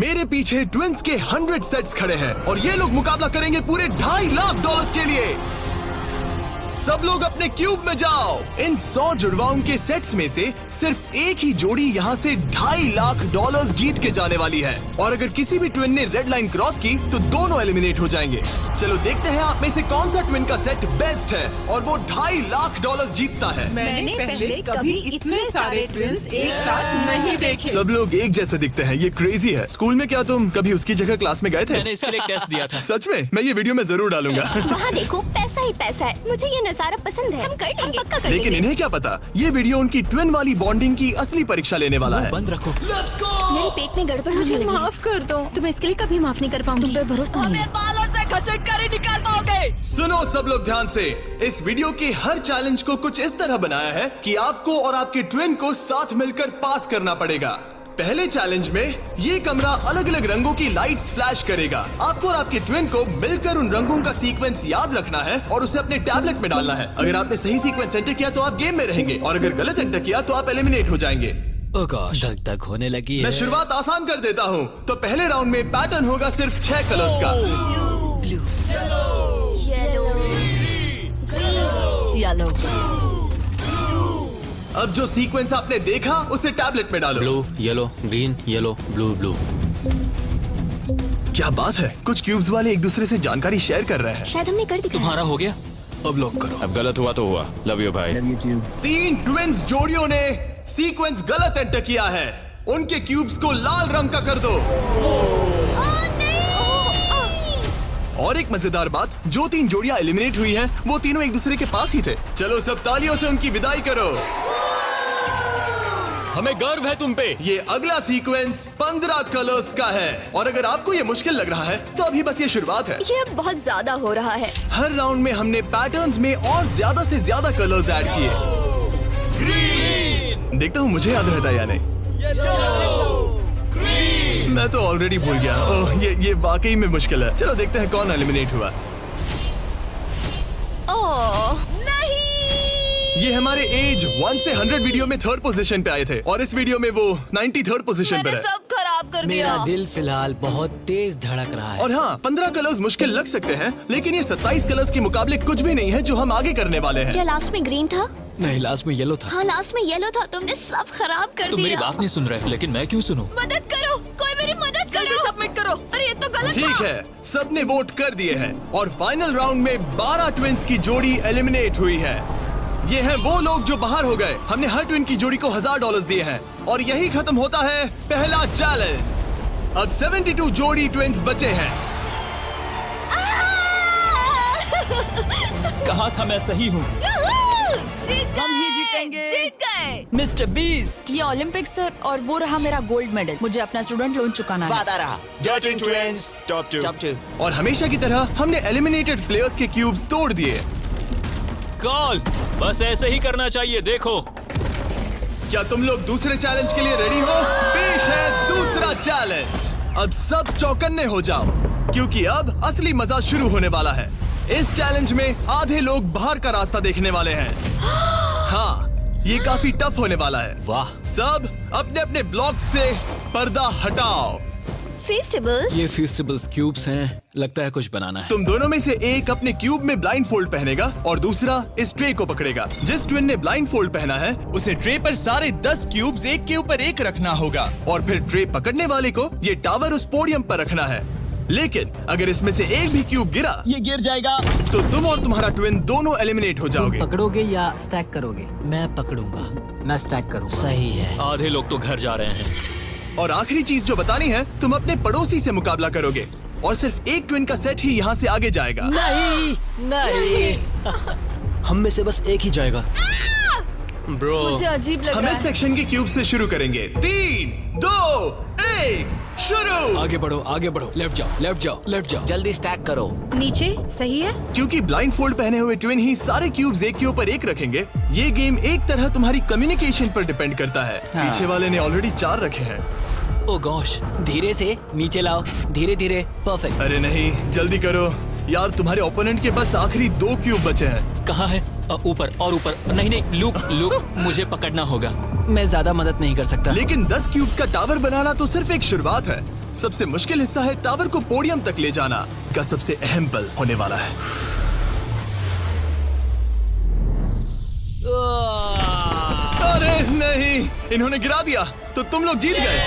मेरे पीछे ट्विंस के 100 सेट्स खड़े हैं और ये लोग मुकाबला करेंगे पूरे $2.5 लाख के लिए। सब लोग अपने क्यूब में जाओ। इन 100 जुड़वाओं के सेट्स में से सिर्फ एक ही जोड़ी यहाँ से $2.5 लाख जीत के जाने वाली है। और अगर किसी भी ट्विन ने रेड लाइन क्रॉस की तो दोनों एलिमिनेट हो जाएंगे। चलो देखते हैं आप में से कौन सा ट्विन का सेट बेस्ट है और वो $2.5 लाख जीतता है। मैंने पहले कभी इतने सारे ट्विन्स एक साथ नहीं देखे। सब लोग एक जैसे दिखते हैं, ये क्रेजी है। स्कूल में क्या तुम कभी उसकी जगह क्लास में गए थे? मैंने इसके लिए एक टेस्ट दिया था। सच में? मैं ये वीडियो में जरूर डालूंगा। वहाँ देखो, पैसा ही पैसा है। मुझे ये नजारा पसंद है। हम कर लेंगे, पक्का कर लेकिन लेंगे। इन्हें क्या पता, ये वीडियो उनकी ट्विन वाली बॉन्डिंग की असली परीक्षा लेने वाला है। बंद रखो। मेरे पेट में गड़बड़ होने मुझे लगी। माफ कर दो, तुम इसके लिए कभी माफ नहीं कर पाऊंगी। तुम पे भरोसा नहीं है। बालों से घसीट कर ही निकाल पाओगे। सुनो सब लोग ध्यान से, इस वीडियो के हर चैलेंज को कुछ इस तरह बनाया है कि आपको और आपके ट्विन को साथ मिलकर पास करना पड़ेगा। पहले चैलेंज में ये कमरा अलग अलग रंगों की लाइट्स फ्लैश करेगा। आपको और आपके ट्विन को मिलकर उन रंगों का सीक्वेंस याद रखना है और उसे अपने टैबलेट में डालना है। अगर आपने सही सीक्वेंस एंटर किया तो आप गेम में रहेंगे और अगर गलत एंटर किया तो आप एलिमिनेट हो जाएंगे। ओह गॉश, धक धक होने लगी मैं है। शुरुआत आसान कर देता हूँ। तो पहले राउंड में पैटर्न होगा सिर्फ 6 कलर्स का। येलो। अब जो सीक्वेंस आपने देखा उसे टैबलेट में डालो। Blue, yellow, green, yellow, blue, blue. क्या बात है, कुछ क्यूब्स वाले एक दूसरे से जानकारी शेयर कर रहे हैं। शायद हमने कर दिखाया। तुम्हारा हो गया, अब लॉक करो। अब गलत हुआ तो हुआ। लव यू भाई। 3 ट्विंस जोड़ियों ने सीक्वेंस गलत एंटर किया है। उनके क्यूब्स को लाल रंग का कर दो। और एक मजेदार बात, जो 3 जोड़ियां एलिमिनेट हुई हैं, वो तीनों एक दूसरे के पास ही थे। चलो सब तालियों से उनकी विदाई करो। हमें गर्व है तुम पे। ये अगला सीक्वेंस 15 कलर्स का है और अगर आपको ये मुश्किल लग रहा है तो अभी बस ये शुरुआत है। ये अब बहुत ज्यादा हो रहा है। हर राउंड में हमने पैटर्न्स में और ज्यादा से ज्यादा कलर्स ऐड किए। ग्रीन, देखता हूँ मुझे याद रहता है या नहीं। मैं तो ऑलरेडी भूल गया। ओह, ये वाकई में मुश्किल है। चलो देखते हैं कौन एलिमिनेट हुआ। ओह ये हमारे एज 1 से 100 वीडियो में 3rd पोजीशन पे आए थे और इस वीडियो में वो 93rd पोजीशन पर मैंने है। सब खराब कर दिया। मेरा दिल फिलहाल बहुत तेज धड़क रहा है। और हाँ, 15 कलर्स मुश्किल लग सकते हैं लेकिन ये 27 कलर्स के मुकाबले कुछ भी नहीं है जो हम आगे करने वाले हैं। क्या लास्ट में ग्रीन था? नहीं, लास्ट में येलो था। हाँ, लास्ट में येलो था। तुमने सब खराब कर तुम दिया। मेरी बात नहीं सुन रहे, लेकिन मैं क्यों सुनूं? मदद करो, कोई मेरी मदद जल्दी सबमिट करो। अरे ये तो गलत ठीक था। है, सबने वोट कर दिए हैं और फाइनल राउंड में 12 ट्विंस की जोड़ी एलिमिनेट हुई है। ये हैं वो लोग जो बाहर हो गए। हमने हर ट्विन की जोड़ी को $1000 दिए हैं और यही खत्म होता है पहला चैलेंज। अब 72 जोड़ी ट्विंस बचे हैं। कहा था मैं सही हूँ। जीत हम ही जीतेंगे। जीत गए। मिस्टर बीस्ट, ये ओलंपिक्स है और वो रहा मेरा गोल्ड मेडल। मुझे अपना स्टूडेंट लोन चुकाना है। वादा रहा। Dirty Twins, top 2. और हमेशा की तरह हमने एलिमिनेटेड प्लेयर्स के क्यूब्स तोड़ दिए। कॉल, बस ऐसे ही करना चाहिए। देखो, क्या तुम लोग दूसरे चैलेंज के लिए रेडी हो? पेश है दूसरा चैलेंज। अब सब चौकन्ने हो जाओ क्योंकि अब असली मजा शुरू होने वाला है। इस चैलेंज में आधे लोग बाहर का रास्ता देखने वाले हैं। हाँ, ये काफी टफ होने वाला है। वाह। सब अपने अपने ब्लॉक से पर्दा हटाओ। फेस्टिवल्स? ये फेस्टिवल्स क्यूब्स हैं, लगता है कुछ बनाना है। तुम दोनों में से एक अपने क्यूब में ब्लाइंड फोल्ड पहनेगा और दूसरा इस ट्रे को पकड़ेगा। जिस ट्विन ने ब्लाइंड फोल्ड पहना है उसे ट्रे पर सारे 10 क्यूब्स एक के ऊपर एक रखना होगा और फिर ट्रे पकड़ने वाले को ये टावर उस पोडियम पर रखना है। लेकिन अगर इसमें से एक भी क्यूब गिरा, ये गिर जाएगा। तो तुम और तुम्हारा ट्विन दोनों एलिमिनेट हो जाओगे। पकड़ोगे या स्टैक करोगे? मैं पकड़ूंगा। मैं स्टैक करूंगा। सही है। आधे लोग तो घर जा रहे हैं। और आखिरी चीज जो बतानी है, तुम अपने पड़ोसी से मुकाबला करोगे और सिर्फ एक ट्विन का सेट ही यहाँ से आगे जाएगा। नहीं हम में से बस एक ही जाएगा। ब्रो, मुझे अजीब लग हम रहा इस है। सेक्शन के क्यूब से शुरू करेंगे। 3, 2, 1, शुरू। आगे बढ़ो, आगे बढ़ो। लेफ्ट जाओ, लेफ्ट जाओ, लेफ्ट जाओ। जल्दी स्टैक करो। नीचे सही है। क्योंकि ब्लाइंड फोल्ड पहने हुए ट्विन ही सारे क्यूब्स एक के ऊपर एक रखेंगे, ये गेम एक तरह तुम्हारी कम्युनिकेशन पर डिपेंड करता है। पीछे वाले ने ऑलरेडी 4 रखे हैं। ओ गॉश, धीरे से नीचे लाओ, धीरे धीरे। परफेक्ट। अरे नहीं, जल्दी करो यार, तुम्हारे ओपोनेंट के पास आखिरी 2 क्यूब बचे हैं। कहाँ है? ऊपर और ऊपर। नहीं नहीं, लूप लूप, मुझे पकड़ना होगा। मैं ज्यादा मदद नहीं कर सकता। लेकिन 10 क्यूब्स का टावर बनाना तो सिर्फ एक शुरुआत है। सबसे मुश्किल हिस्सा है टावर को पोडियम तक ले जाना का सबसे अहम पल होने वाला है। अरे नहीं, इन्होंने गिरा दिया तो तुम लोग जीत गए।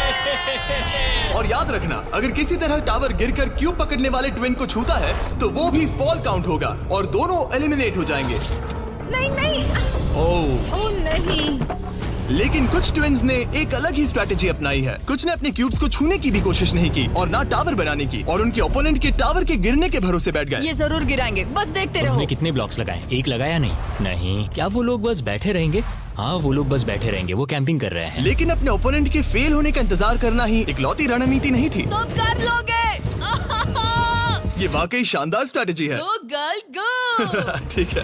और याद रखना, अगर किसी तरह टावर गिरकर क्यूब पकड़ने वाले ट्विन को छूता है तो वो भी फॉल काउंट होगा और दोनों एलिमिनेट हो जाएंगे। नहीं नहीं, ओह ओ नहीं। लेकिन कुछ ट्विन्स ने एक अलग ही स्ट्रैटेजी अपनाई है। कुछ ने अपने क्यूब्स को छूने की भी कोशिश नहीं की और ना टावर बनाने की, और उनके ओपोनेंट के टावर के गिरने के भरोसे बैठ गए। ये जरूर गिराएंगे, बस देखते रहो। उन्होंने कितने ब्लॉक्स लगाए? एक लगाया नहीं। क्या वो लोग बस बैठे रहेंगे? हाँ, वो लोग बस बैठे रहेंगे, वो कैंपिंग कर रहे हैं। लेकिन अपने ओपोनेंट के फेल होने का इंतजार करना ही इकलौती रणनीति नहीं थी। तुम कर लोगे। ये वाकई शानदार स्ट्रैटेजी है। गो गर्ल गो। ठीक है,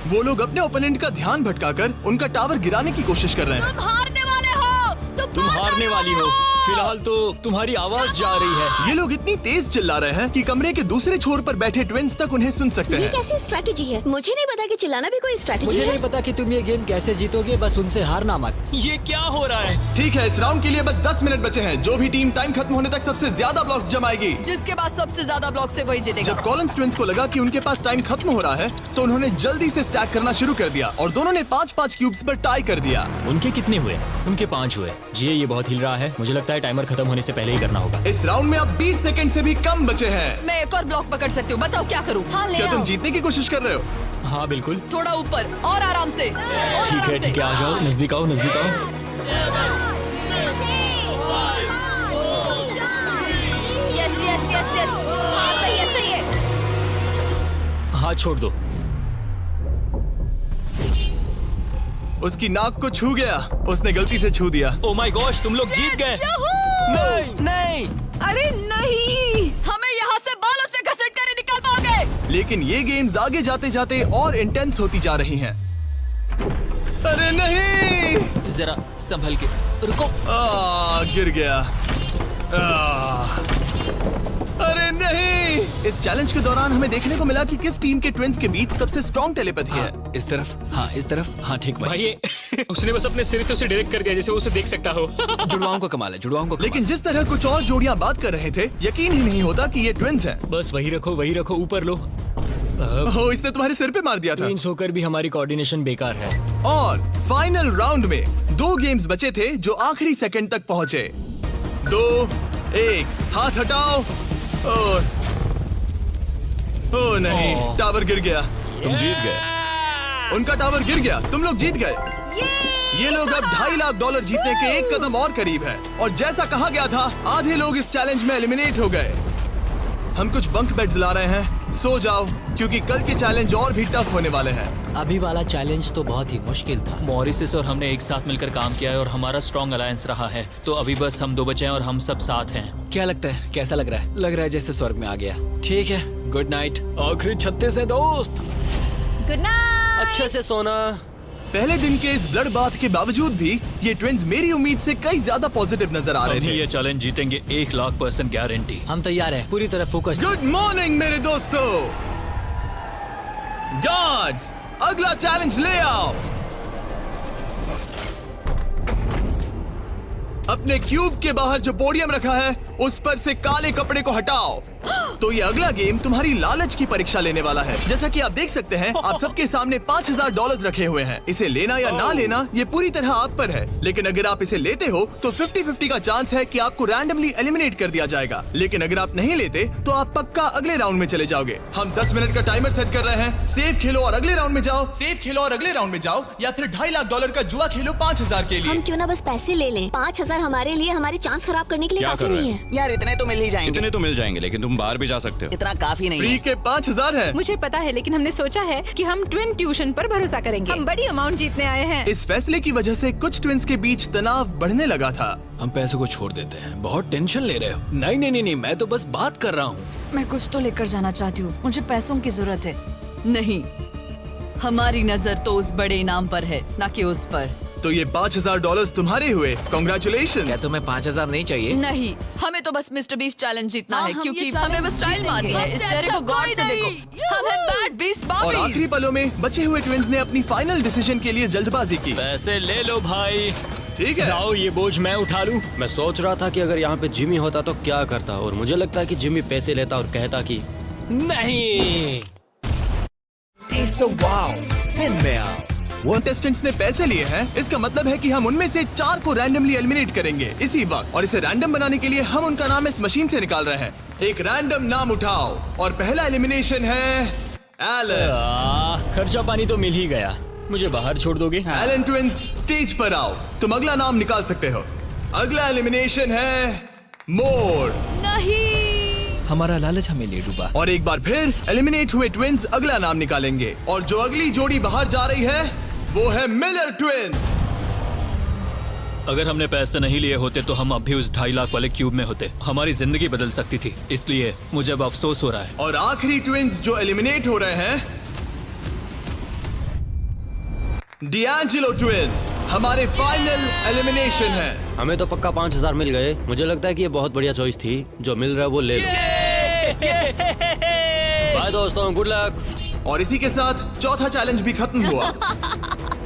वो लोग अपने ओपोनेंट का ध्यान भटकाकर उनका टावर गिराने की कोशिश कर रहे हैं। तुम हारने वाले हो। तुम हारने वाली हो। फिलहाल तो तुम्हारी आवाज जा रही है। ये लोग इतनी तेज चिल्ला रहे हैं कि कमरे के दूसरे छोर पर बैठे ट्विन्स तक उन्हें सुन सकते ये हैं। कैसी स्ट्रेटेजी है? मुझे नहीं पता कि चिल्लाना भी कोई स्ट्रेटेजी मुझे है। नहीं पता कि तुम ये गेम कैसे जीतोगे, बस उनसे हारना मत। ये क्या हो रहा है? ठीक है, इस राउंड के लिए बस 10 मिनट बचे हैं। जो भी टीम टाइम खत्म होने तक सबसे ज्यादा ब्लॉक्स जमाएगी, जिसके पास सबसे ज्यादा ब्लॉक से वही जीतेगा। जब कॉलिन्स ट्विन्स को लगा कि उनके पास टाइम खत्म हो रहा है तो उन्होंने जल्दी से स्टैक करना शुरू कर दिया और दोनों ने 5-5 क्यूब्स पर टाई कर दिया। उनके कितने हुए? उनके 5 हुए। जी, ये बहुत हिल रहा है। मुझे लगता है टाइमर खत्म होने से पहले ही करना होगा। इस राउंड में अब 20 सेकंड से भी कम बचे हैं। मैं एक और ब्लॉक पकड़ सकती हूँ, बताओ क्या करूँ? हाँ, ले क्या तुम आओ। जीतने की कोशिश कर रहे हो? हाँ बिल्कुल। थोड़ा ऊपर और आराम से। ठीक है, आ जाओ, नजदीक आओ। यस यस यस यस, हाँ सही है। हाथ छोड़ दो। उसकी नाक को छू गया, उसने गलती से छू दिया। ओ माय गॉश, तुम लोग जीत गए। नहीं। अरे नहीं। हमें यहाँ से बालों से घसीट कर ही निकल पाओगे। लेकिन ये गेम्स आगे जाते जाते और इंटेंस होती जा रही हैं। अरे नहीं, जरा संभल के रुको। गिर गया। अरे नहीं। इस चैलेंज के दौरान हमें देखने को मिला कि किस टीम के ट्विन्स के बीच सबसे स्ट्रॉन्ग टेलीपैथी है। इस तरफ। हाँ ठीक भाई। ये उसने बस अपने सिर से उसे डायरेक्ट कर दिया, जैसे वो उसे देख सकता हो। जुड़वाओं का कमाल है, लेकिन जिस तरह कुछ और जोड़ियां बात कर रहे थे, यकीन ही नहीं होता कि ये ट्विन्स हैं। बस वही रखो, ऊपर लो। ओह, इसने तुम्हारे सिर पे मार दिया था। ट्विन्स होकर भी हमारी कोऑर्डिनेशन बेकार है। और फाइनल राउंड में 2 गेम्स बचे थे जो आखिरी सेकंड तक पहुंचे। 2, 1, हाथ हटाओ। ओह नहीं, टावर गिर गया। तुम जीत गए। उनका टावर गिर गया, तुम लोग जीत गए। ये लोग अब $2.5 लाख जीतने के एक कदम और करीब हैं। और जैसा कहा गया था, आधे लोग इस चैलेंज में एलिमिनेट हो गए। हम कुछ बंक बेड्स ला रहे हैं, सो जाओ क्योंकि कल के चैलेंज और भी टफ होने वाले हैं। अभी वाला चैलेंज तो बहुत ही मुश्किल था। मॉरिस और हमने एक साथ मिलकर काम किया है और हमारा स्ट्रॉन्ग अलायंस रहा है। तो अभी बस हम 2 बचे हैं और हम सब साथ हैं। क्या लगता है, कैसा लग रहा है? लग रहा है जैसे स्वर्ग में आ गया। ठीक है, गुड नाइट। आखिरी 36 है दोस्त। Good night. अच्छे से सोना। पहले दिन के इस ब्लड बाथ के बावजूद भी ये ट्विन्स मेरी उम्मीद से कई ज्यादा पॉजिटिव नजर आ रहे हम थे। ये चैलेंज जीतेंगे, 1,00,000% गारंटी। हम तैयार हैं, पूरी तरह फोकस। गुड मॉर्निंग मेरे दोस्तों। गार्ड्स, अगला चैलेंज ले आओ। अपने क्यूब के बाहर जो पोडियम रखा है उस पर से काले कपड़े को हटाओ। तो ये अगला गेम तुम्हारी लालच की परीक्षा लेने वाला है। जैसा कि आप देख सकते हैं, आप सबके सामने $5,000 रखे हुए हैं। इसे लेना या ना लेना ये पूरी तरह आप पर है। लेकिन अगर आप इसे लेते हो तो 50-50 का चांस है कि आपको रैंडमली एलिमिनेट कर दिया जाएगा। लेकिन अगर आप नहीं लेते तो आप पक्का अगले राउंड में चले जाओगे। हम 10 मिनट का टाइमर सेट कर रहे हैं। सेफ खेलो और अगले राउंड में जाओ, सेफ खेलो और अगले राउंड में जाओ, या फिर $2.5 लाख का जुआ खेलो 5,000 के लिए। हम क्यों ना बस पैसे ले लें? 5,000 हमारे लिए हमारे चांस खराब करने के लिए क्या काफी कर रहे नहीं हैं? है। यार इतने तो मिल ही जाएंगे। इतने तो मिल जाएंगे, लेकिन तुम बाहर भी जा सकते हो। इतना काफी नहीं फ्री है। के 5,000 है। मुझे पता है, लेकिन हमने सोचा है कि हम ट्विन ट्यूशन पर भरोसा करेंगे। हम बड़ी अमाउंट जीतने आए हैं। इस फैसले की वजह से कुछ ट्विन्स के बीच तनाव बढ़ने लगा था। हम पैसों को छोड़ देते हैं, बहुत टेंशन ले रहे हो। नहीं, मैं तो बस बात कर रहा हूँ। मैं कुछ तो लेकर जाना चाहती हूँ, मुझे पैसों की जरूरत है। नहीं, हमारी नजर तो उस बड़े इनाम पर है, ना कि उस पर। तो ये $5,000 तुम्हारे हुए। कॉन्ग्रेचुलेशन। तुम्हें 5,000 नहीं चाहिए? नहीं, हमें तो बस मिस्टर बीस्ट चैलेंज जीतना है, हम क्योंकि ये हमें बस challenge स्टाइल मारनी है। इस जीतेंगे। चेहरे को हमसे गौर अच्छा से देखो, कोई हम हैं बैड बीस्ट और आखिरी बाबीज। पलों में बचे हुए ट्विन्स ने अपनी फाइनल डिसीजन के लिए जल्दबाजी की। पैसे ले लो भाई। ठीक है। जाओ, ये बोझ मैं उठा लूं। मैं सोच रहा था कि अगर यहाँ पे जिमी होता तो क्या करता, और मुझे लगता है कि जिमी पैसे लेता और कहता कि नहीं। कंटेस्टेंट्स ने पैसे लिए हैं, इसका मतलब है कि हम उनमें से 4 को रैंडमली एलिमिनेट करेंगे इसी वक्त, और इसे रैंडम बनाने के लिए हम उनका नाम इस मशीन से निकाल रहे हैं। एक रैंडम नाम उठाओ, और पहला एलिमिनेशन है एलन। खर्चा पानी तो मिल ही गया, मुझे बाहर छोड़ दोगे? एलन ट्विंस, स्टेज पर आओ, तुम अगला नाम निकाल सकते हो। अगला एलिमिनेशन है मोर। नहीं, हमारा लालच हमें ले डूबा। और एक बार फिर एलिमिनेट हुए ट्विंस अगला नाम निकालेंगे, और जो अगली जोड़ी बाहर जा रही है वो है मिलर ट्विंस। अगर हमने पैसे नहीं लिए होते तो हम अब भी उस 2.5 लाख वाले क्यूब में होते। हमारी जिंदगी बदल सकती थी, इसलिए मुझे अब अफसोस हो रहा है। और आखिरी ट्विंस जो एलिमिनेट हो रहे हैं, डिएंजेलो ट्विंस, हमारे फाइनल एलिमिनेशन है। हमें तो पक्का 5000 मिल गए। मुझे लगता है कि ये बहुत बढ़िया चॉइस थी। जो मिल रहा है वो ले लो। बाय दोस्तों, गुड लक। और इसी के साथ चौथा चैलेंज भी खत्म हुआ।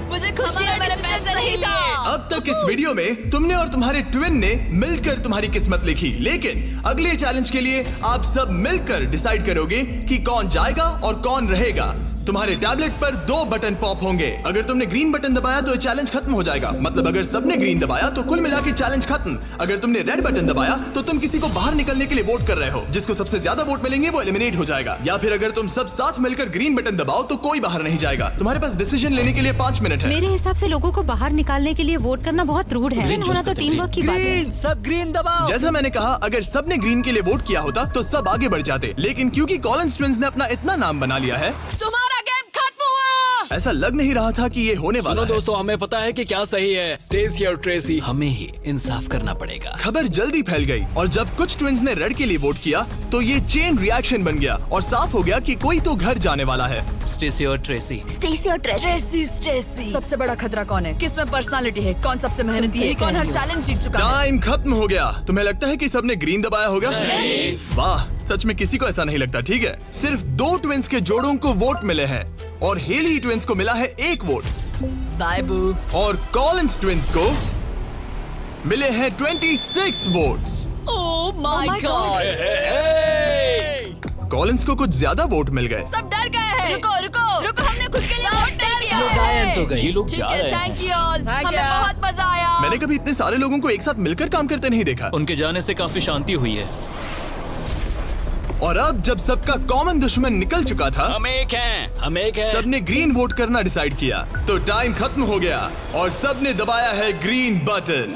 मुझे खुशी है मैंने पैसे नहीं लिए। अब तक इस वीडियो में तुमने और तुम्हारे ट्विन ने मिलकर तुम्हारी किस्मत लिखी, लेकिन अगले चैलेंज के लिए आप सब मिलकर डिसाइड करोगे कि कौन जाएगा और कौन रहेगा। तुम्हारे टैबलेट पर 2 बटन पॉप होंगे। अगर तुमने ग्रीन बटन दबाया तो चैलेंज खत्म हो जाएगा, मतलब अगर सबने ग्रीन दबाया तो कुल मिला के चैलेंज खत्म। अगर तुमने रेड बटन दबाया तो तुम किसी को बाहर निकलने के लिए वोट कर रहे हो, जिसको सबसे ज्यादा वोट मिलेंगे वो एलिमिनेट हो जाएगा। या फिर अगर तुम सब साथ मिलकर ग्रीन बटन दबाओ तो कोई बाहर नहीं जाएगा। तुम्हारे पास डिसीजन लेने के लिए 5 मिनट है। मेरे हिसाब से लोगों को बाहर निकालने के लिए वोट करना बहुत रूड है। होना तो टीम वर्क की बात है। सब ग्रीन दबाओ। जैसा मैंने कहा, अगर सबने ग्रीन के लिए वोट किया होता तो सब आगे बढ़ जाते, लेकिन क्योंकि कॉलिंस ट्विंस ने अपना इतना नाम बना लिया है, तुम्हारा गेम खत्म हुआ। ऐसा लग नहीं रहा था कि ये होने वाला सुनो है। दोस्तों, हमें पता है कि क्या सही है। स्टेसी और ट्रेसी, हमें ही इंसाफ करना पड़ेगा। खबर जल्दी फैल गई, और जब कुछ ट्विंस ने रेड के लिए वोट किया तो ये चेन रिएक्शन बन गया और साफ हो गया कि कोई तो घर जाने वाला है। स्टेसी और ट्रेसी। स्टेसी और ट्रेसी। स्टेसी। सबसे बड़ा खतरा कौन है? किसमें पर्सनालिटी है? कौन सबसे मेहनती है? कौन हर चैलेंज जीत चुका है? टाइम खत्म हो गया। तुम्हें लगता है कि सबने ग्रीन दबाया होगा? वाह, सच में किसी को ऐसा नहीं लगता। ठीक है, सिर्फ 2 ट्विंस के जोड़ों को वोट मिले हैं, और हेली ट्विंस को मिला है 1 वोट, बाय बू। और कॉलिंस ट्विंस को मिले हैं 26 votes. Oh my God. Collins को कुछ ज्यादा वोट मिल गए। सब डर गए हैं। रुको रुको रुको, हमने खुद के लिए वोट नहीं किया लोग आए तो गए। ये लोग ठीक जा है, रहे हैं। Thank you all. हमें बहुत मजा आया। मैंने कभी इतने सारे लोगों को एक साथ मिलकर काम करते नहीं देखा। उनके जाने से काफी शांति हुई है। और अब जब सबका कॉमन दुश्मन निकल चुका था, हम एक हैं। सबने ग्रीन वोट करना डिसाइड किया, तो टाइम खत्म हो गया और सबने दबाया है ग्रीन बटन।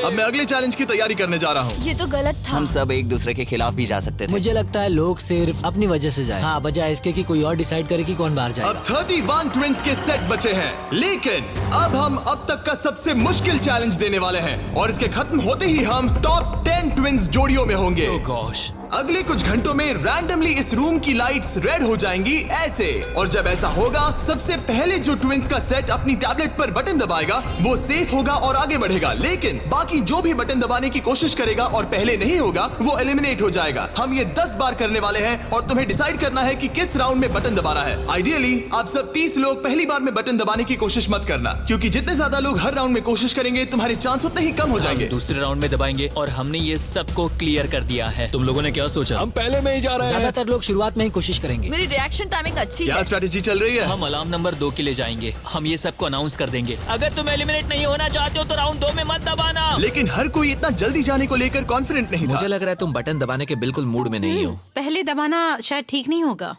अब मैं अगले चैलेंज की तैयारी करने जा रहा हूँ। ये तो गलत था। हम सब एक दूसरे के खिलाफ भी जा सकते थे। मुझे लगता है लोग सिर्फ अपनी वजह से जाए। हाँ, बजाय इसके कि कोई और डिसाइड करे कि कौन बाहर जाएगा। अब 31 ट्विंस के सेट बचे हैं, लेकिन अब हम अब तक का सबसे मुश्किल चैलेंज देने वाले हैं, और इसके खत्म होते ही हम टॉप 10 ट्विंस जोड़ियों में होंगे। Oh gosh। अगले कुछ घंटों में रैंडमली इस रूम की लाइट्स रेड हो जाएंगी ऐसे, और जब ऐसा होगा सबसे पहले जो ट्विंस का सेट अपनी टैबलेट पर बटन दबाएगा वो सेफ होगा और आगे बढ़ेगा, लेकिन बाकी जो भी बटन दबाने की कोशिश करेगा और पहले नहीं होगा वो एलिमिनेट हो जाएगा। हम ये 10 बार करने वाले हैं और तुम्हें डिसाइड करना है कि किस राउंड में बटन दबाना है। आइडियली आप सब 30 लोग पहली बार में बटन दबाने की कोशिश मत करना, क्योंकि जितने ज्यादा लोग हर राउंड में कोशिश करेंगे तुम्हारे चांस उतने ही कम हो जाएंगे। दूसरे राउंड में दबाएंगे, और हमने ये सबको क्लियर कर दिया है। तुम लोगों ने क्या सोचा? हम पहले में ही जा रहे हैं। ज्यादातर लोग शुरुआत में ही कोशिश करेंगे। मेरी रिएक्शन टाइमिंग अच्छी क्या है। स्ट्रेटेजी चल रही है? हम अलार्म नंबर 2 के लिए जाएंगे। हम ये सबको अनाउंस कर देंगे। अगर तुम एलिमिनेट नहीं होना चाहते हो तो राउंड 2 में मत दबाना। लेकिन हर कोई इतना जल्दी जाने को लेकर कॉन्फिडेंट नहीं था। मुझे लग रहा है तुम बटन दबाने के बिल्कुल मूड में नहीं हो। पहले दबाना शायद ठीक नहीं होगा।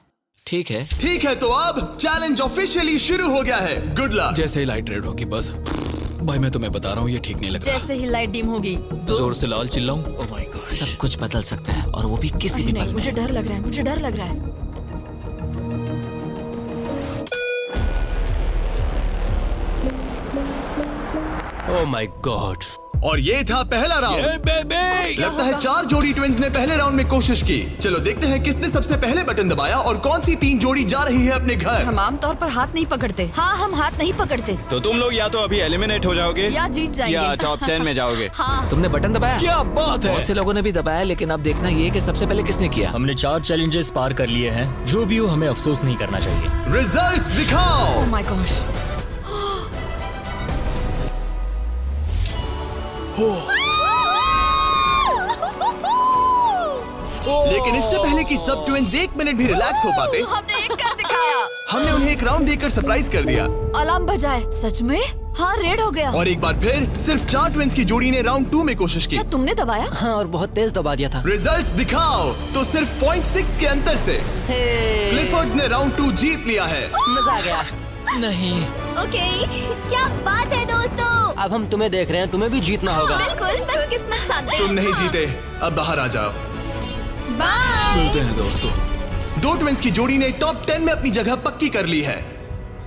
ठीक है, ठीक है, तो अब चैलेंज ऑफिशियली शुरू हो गया है। Good luck. जैसे ही लाइट रेड होगी बस। भाई मैं तुम्हें बता रहा हूँ, ये ठीक नहीं लग रहा। जैसे ही लाइट डिम होगी जोर से लाल चिल्लाऊं? Oh my God. सब कुछ बदल सकता है, और वो भी किसी भी नहीं, पल में। मुझे डर लग रहा है। मुझे डर लग रहा है। Oh my God. और ये था पहला राउंड। लगता है 4 जोड़ी ट्विंस ने पहले राउंड में कोशिश की। चलो देखते हैं किसने सबसे पहले बटन दबाया और कौन सी 3 जोड़ी जा रही है अपने घर। हम आमतौर पर हाथ नहीं पकड़ते। हाँ, हम हाथ नहीं पकड़ते। तो तुम लोग या तो अभी एलिमिनेट हो जाओगे या जीत जाएंगे। या टॉप 10 में जाओगे। हाँ। तुमने बटन दबाया? क्या बात है। बहुत से लोगों ने भी दबाया, लेकिन अब देखना ये कि सबसे पहले किसने किया। हमने 4 चैलेंजेस पार कर लिए हैं। जो भी हो, हमें अफसोस नहीं करना चाहिए। रिजल्ट्स दिखाओ। ओह माय गॉश। लेकिन इससे पहले कि सब ट्विंस 1 मिनट भी रिलैक्स हो पाते, हमने एक कर दिखाया। हमने उन्हें एक राउंड देकर सरप्राइज कर दिया। अलार्म बजाए। सच में? हाँ, रेड हो गया। और एक बार फिर सिर्फ 4 ट्विंस की जोड़ी ने राउंड 2 में कोशिश की। क्या तुमने दबाया? हाँ, और बहुत तेज दबा दिया था। रिजल्ट्स दिखाओ। तो सिर्फ 0.6 के अंतर से क्लिफर्ड्स ने राउंड 2 जीत लिया है। मजा आ गया। नहीं। ओके, क्या बात है दोस्तों। अब हम तुम्हें देख रहे हैं, तुम्हें भी जीतना होगा। बिल्कुल, बस किस्मत साथ दे। तुम नहीं जीते, अब बाहर आ जाओ। बाय। मिलते हैं दोस्तों। 2 ट्विंस की जोड़ी ने टॉप 10 में अपनी जगह पक्की कर ली है।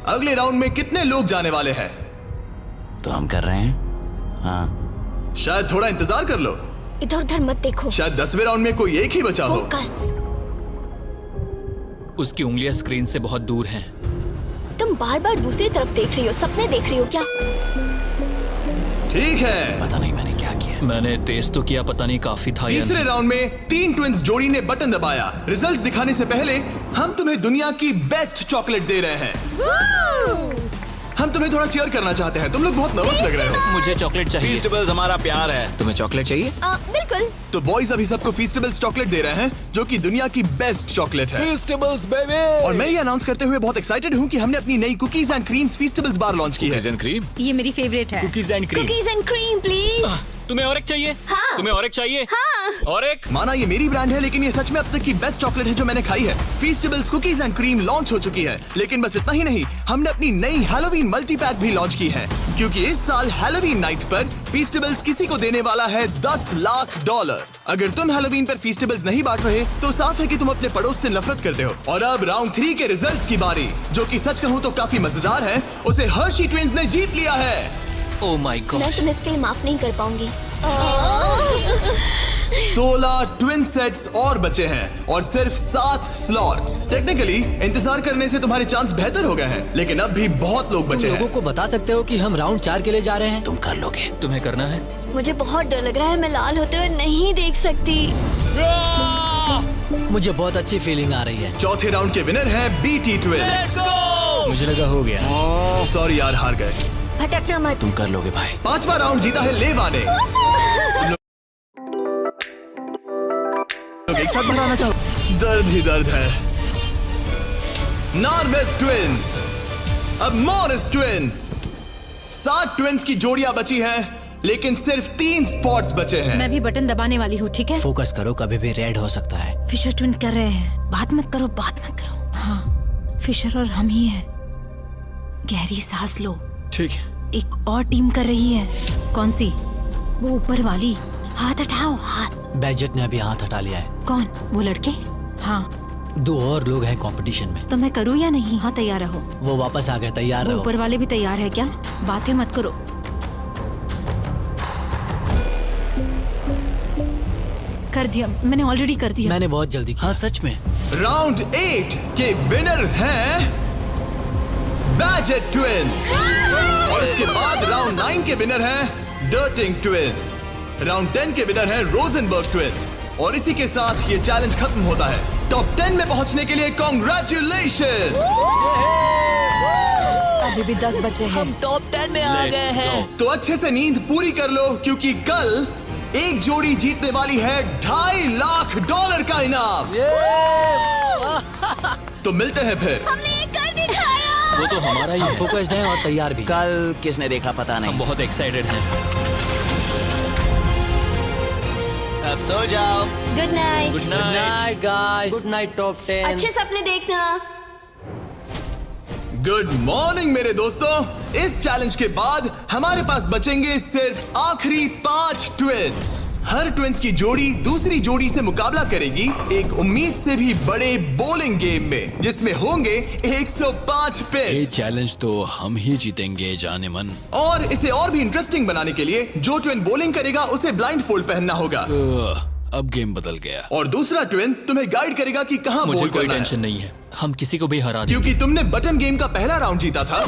अगले राउंड में कितने लोग जाने वाले हैं? तो हम कर रहे हैं। हाँ, शायद थोड़ा इंतजार कर लो। इधर उधर मत देखो। शायद 10वें राउंड में कोई एक ही बचा हो। फोकस। उसकी उंगलियां स्क्रीन से बहुत दूर हैं। तुम बार बार दूसरी तरफ देख रही हो, सपने देख रही हो क्या? ठीक है। पता नहीं मैंने क्या किया। मैंने टेस्ट तो किया, पता नहीं काफी था या तीसरे नहीं। राउंड में 3 ट्विंस जोड़ी ने बटन दबाया। रिजल्ट्स दिखाने से पहले हम तुम्हें दुनिया की बेस्ट चॉकलेट दे रहे हैं। हम तुम्हें थोड़ा चीयर करना चाहते हैं। तुम लोग बहुत नर्वस लग रहे हो। मुझे चॉकलेट चाहिए। फीस्टेबल्स हमारा प्यार है। तुम्हें चॉकलेट चाहिए? बिल्कुल। तो बॉयज अभी सबको फीस्टेबल्स चॉकलेट दे रहे हैं, जो कि दुनिया की बेस्ट चॉकलेट है। Festivals baby. और मैं ये अनाउंस करते हुए बहुत एक्साइटेड हूँ कि हमने अपनी नई cookies and creams feastables bar launch की है। Cookies and cream? ये मेरी फेवरेट है। Cookies and cream. Cookies and cream please. तुम्हें और एक चाहिए? हाँ। तुम्हें और एक चाहिए? हाँ। और एक? माना ये मेरी ब्रांड है, लेकिन ये सच में अब तक की बेस्ट चॉकलेट है जो मैंने खाई है। फीस्टेबल्स कुकीज एंड क्रीम लॉन्च हो चुकी है, लेकिन बस इतना ही नहीं, हमने अपनी नई हैलोवीन मल्टी पैक भी लॉन्च की है, क्योंकि इस साल हैलोवीन नाइट पर फीस्टेबल्स किसी को देने वाला है $10 लाख। अगर तुम हैलोवीन पर फीस्टेबल्स नहीं बांट रहे, तो साफ है कि तुम अपने पड़ोस से नफरत करते हो। और अब राउंड 3 के रिजल्ट्स की बारी, जो कि सच कहूँ तो काफी मजेदार है। उसे हर्शी ट्विंस ने जीत लिया है। ओह माय मैं गॉड। तुम्हें इसके लिए माफ नहीं कर पाऊंगी। 16 ट्विन सेट्स और बचे हैं और सिर्फ 7 स्लॉट्स। टेक्निकली इंतजार करने से तुम्हारे चांस बेहतर हो गए हैं, लेकिन अब भी बहुत लोग बचे तुम हैं। लोगों को बता सकते हो कि हम राउंड 4 के लिए जा रहे हैं? तुम कर लोगे। तुम्हें करना है? मुझे बहुत डर लग रहा है, मैं लाल होते हुए नहीं देख सकती। मुझे बहुत अच्छी फीलिंग आ रही है। चौथे राउंड के विनर हैं BT ट्विंस। मुझे लगा हो गया। सॉरी यार, हार गए। भटकना मत। तुम कर लोगे भाई। 5वां राउंड जीता है लेवा ने। तुम एक साथ बनाना चाहो? दर्द ही दर्द है। नॉर्वेस ट्विंस, अब मॉरिस ट्विंस। 7 ट्विंस की जोड़ियां बची हैं, लेकिन सिर्फ 3 स्पॉट्स बचे हैं। मैं भी बटन दबाने वाली हूँ, ठीक है? फोकस करो, कभी भी रेड हो सकता है। फिशर ट्विन कर रहे हैं। बात मत करो, बात मत करो। हाँ, फिशर और हम ही हैं। गहरी सांस लो। ठीक है। एक और टीम कर रही है। कौन सी? वो ऊपर वाली। हाथ हटाओ, हाथ। बैजेट ने अभी हाथ हटा लिया है। कौन? वो लड़के? हाँ। 2 और लोग हैं कंपटीशन में। तो मैं करूँ या नहीं? हाँ, तैयार रहो। वो वापस आ गए, तैयार वो रहो। ऊपर वाले भी तैयार है क्या? बातें मत करो। कर दिया, मैंने ऑलरेडी कर दिया। मैंने बहुत जल्दी किया। हाँ सच में। राउंड 8 के विनर हैं बैजेट ट्विंस। और इसके बाद राउंड 9 के विनर हैं डर्टिंग ट्विंस। राउंड 10 के विनर हैं रोजनबर्ग ट्विंस। और इसी के साथ ये चैलेंज खत्म होता है। टॉप 10 में पहुंचने के लिए कांग्रेचुलेशंस। अभी भी 10 बचे हैं। हम टॉप 10 में आ गए हैं। तो अच्छे से नींद पूरी कर लो, क्योंकि कल एक जोड़ी जीतने वाली है $2.5 लाख का इनाम। तो मिलते हैं फिर। हमने ये कर दिखाया। वो तो हमारा ही है। फोकस्ड हैं और तैयार भी। कल किसने देखा पता हम नहीं। बहुत एक्साइटेड हैं। अब सो जाओ। Good night. Good night. Night guys. Good night top 10। अच्छे सपने देखना। गुड मॉर्निंग मेरे दोस्तों। इस चैलेंज के बाद हमारे पास बचेंगे सिर्फ आखिरी 5 ट्विंस। हर ट्विंस की जोड़ी दूसरी जोड़ी से मुकाबला करेगी एक उम्मीद से भी बड़े बोलिंग गेम में, जिसमें होंगे 105 ये पिन्स। चैलेंज तो हम ही जीतेंगे जाने मन। और इसे और भी इंटरेस्टिंग बनाने के लिए जो ट्विन बॉलिंग करेगा उसे ब्लाइंड फोल्ड पहनना होगा। अब गेम बदल गया। और दूसरा ट्विन तुम्हें गाइड करेगा कि कहां मुझे बॉल कोई करना है, टेंशन नहीं है। हम किसी को भी हरा देंगे। क्योंकि तुमने बटन गेम का पहला राउंड जीता था।